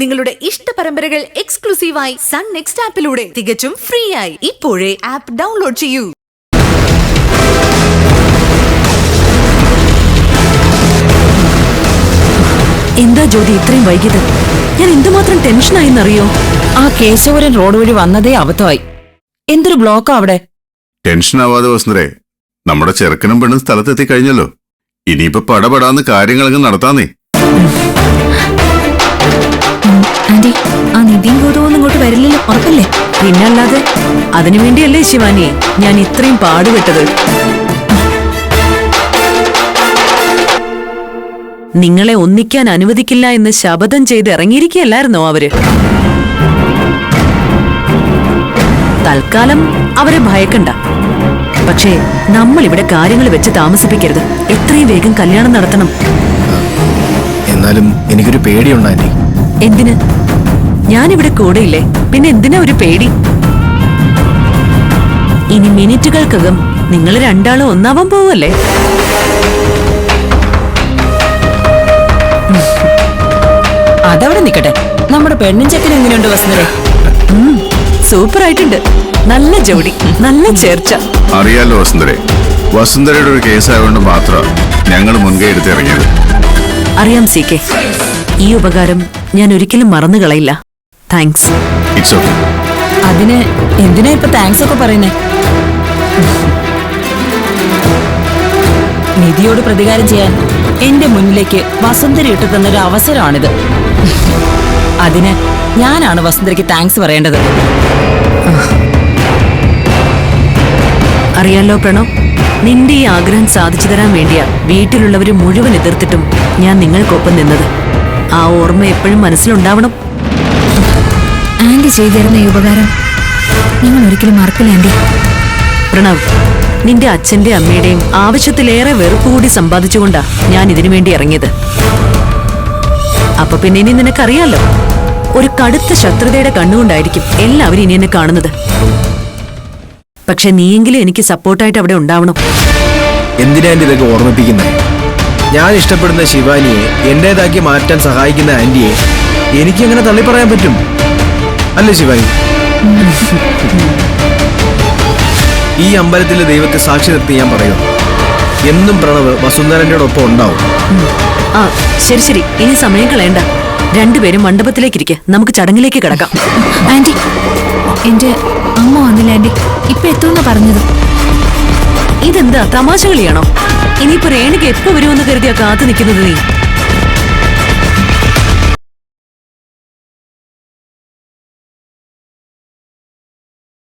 നിങ്ങളുടെ ഇഷ്ട പരമ്പരകൾ എക്സ്ക്ലൂസീവായി സൺ നെക്സ്റ്റ് ആപ്പിലൂടെ തികച്ചും ഫ്രീ ആയി ഇപ്പോഴേ ആപ്പ് ഡൗൺലോഡ് ചെയ്യൂ. എന്താ ജ്യോതി ഇത്രയും വൈകിയത്? ഞാൻ എന്തുമാത്രം ടെൻഷനായിന്നറിയോ? ആ കേശവരൻ റോഡ് വഴി വന്നതേ അബദ്ധമായി. എന്തൊരു ബ്ലോക്കാ അവിടെ. ടെൻഷനാവാതെ വസുന്ധരേ, നമ്മുടെ ചെറുക്കനും പെണ്ണും സ്ഥലത്തെത്തി കഴിഞ്ഞല്ലോ. ഇനിയിപ്പോ പടപടാന്ന് കാര്യങ്ങളൊക്കെ നടത്താന്നേ. ആന്റി, ആ നിധിയും ഗൗതമൊന്നും ഇങ്ങോട്ട് വരില്ലല്ലോ, ഉറപ്പല്ലേ? പിന്നല്ലാതെ. അതിനുവേണ്ടിയല്ലേ ശിവാനി ഞാൻ ഇത്രയും പാടുപെട്ടത്. നിങ്ങളെ ഒന്നിക്കാൻ അനുവദിക്കില്ല എന്ന് ശപഥം ചെയ്ത് ഇറങ്ങിയിരിക്കുകയല്ലായിരുന്നോ അവര്? തൽക്കാലം അവരെ ഭയക്കണ്ട. പക്ഷേ നമ്മളിവിടെ കാര്യങ്ങൾ വെച്ച് താമസിപ്പിക്കരുത്. എത്രയും വേഗം കല്യാണം നടത്തണം. എന്നാലും എനിക്കൊരു പേടിയുണ്ടായി. എന്തിന്? ഞാനിവിടെ കൂടെയില്ലേ, പിന്നെ എന്തിനാ ഒരു പേടി? ഇനി മിനിറ്റുകൾക്കകം നിങ്ങൾ രണ്ടാളും ഒന്നാവാൻ പോവല്ലേ? അതവിടെ നിക്കട്ടെ. നമ്മുടെ പെണ്ണും ചെക്കനും എങ്ങനെയുണ്ട് വസുന്ധരേ? സൂപ്പർ ആയിട്ടുണ്ട്. നല്ല ജോഡി, നല്ല ചേർച്ച. അറിയാലോ വസുന്ധരേ, വസുന്ധരയുടെ ഒരു കേസായതുകൊണ്ട് മാത്രം ഞങ്ങൾ മുൻകൈ എടുത്തിറങ്ങിയത്. അറിയാം സി കെ, ഈ ഉപകാരം ഞാൻ ഒരിക്കലും മറന്നു കളയില്ല. താങ്ക്സ്. It's okay. അതിന് എന്തിനാ ഇപ്പൊ താങ്ക്സ് ഒക്കെ പറയുന്നേ? നിധിയോട് പ്രതികാരം ചെയ്യാൻ എന്റെ മുന്നിലേക്ക് വസുന്ധര ഇട്ടു തന്നൊരു അവസരമാണിത്. അതിന് ഞാനാണ് വസുന്ധരയ്ക്ക് താങ്ക്സ് പറയേണ്ടത്. അറിയാലോ പ്രണവ്, നിന്റെ ഈ ആഗ്രഹം സാധിച്ചു തരാൻ വേണ്ടിയാ വീട്ടിലുള്ളവര് മുഴുവൻ എതിർത്തിട്ടും ഞാൻ നിങ്ങൾക്കൊപ്പം നിന്നത്. ആ ഓർമ്മ എപ്പോഴും മനസ്സിലുണ്ടാവണം. ആന്റി ചെയ്തിരുന്ന ഈ ഉപകാരം നിങ്ങൾ ഒരിക്കലും മറക്കില്ല ആന്റി. പ്രണവ്, നിന്റെ അച്ഛന്റെ അമ്മയുടെയും ആവശ്യത്തിലേറെ വെറുപ്പ് കൂടി സമ്പാദിച്ചുകൊണ്ടാ ഞാൻ ഇതിനു വേണ്ടി ഇറങ്ങിയത്. അപ്പൊ പിന്നെ ഇനി നിനക്കറിയാലോ, ഒരു കടുത്ത ശത്രുതയുടെ കണ്ണുകൊണ്ടായിരിക്കും എല്ലാവരും ഇനി എന്നെ കാണുന്നത്. പക്ഷെ നീയെങ്കിലും എനിക്ക് സപ്പോർട്ടായിട്ട് അവിടെ ഉണ്ടാവണം. എന്തിനാ ഇതൊക്കെ ഓർമ്മിപ്പിക്കുന്നത്? ഞാൻ ഇഷ്ടപ്പെടുന്ന ശിവാനിയെ എന്റേതാക്കി മാറ്റാൻ സഹായിക്കുന്ന ആന്റിയെ എനിക്ക് എങ്ങനെ തള്ളി പറയാൻ പറ്റും? അല്ലേ ശിവാനി? ഈ അമ്പലത്തിലെ ദൈവത്തെ സാക്ഷി നിർത്തി ഞാൻ പറയൂ, എന്നും പ്രണവ് വസുന്ധരന്റെ ഒപ്പം ഉണ്ടാവും. ആ ശരി ശരി, ഇനി സമയം കളയണ്ട. രണ്ടുപേരും മണ്ഡപത്തിലേക്കിരിക്കെ, നമുക്ക് ചടങ്ങിലേക്ക് കിടക്കാം. ആന്റി, എന്റെ അമ്മ വന്നില്ല ആന്റി. ഇപ്പൊ എത്തുമെന്നാ പറഞ്ഞത്. ഇതെന്താ തമാശ കളിയാണോ? ഇനിയിപ്പോ രേണുക എപ്പോ വരുമെന്ന് കരുതിയാ കാത്തു നിൽക്കുന്നത് നീ?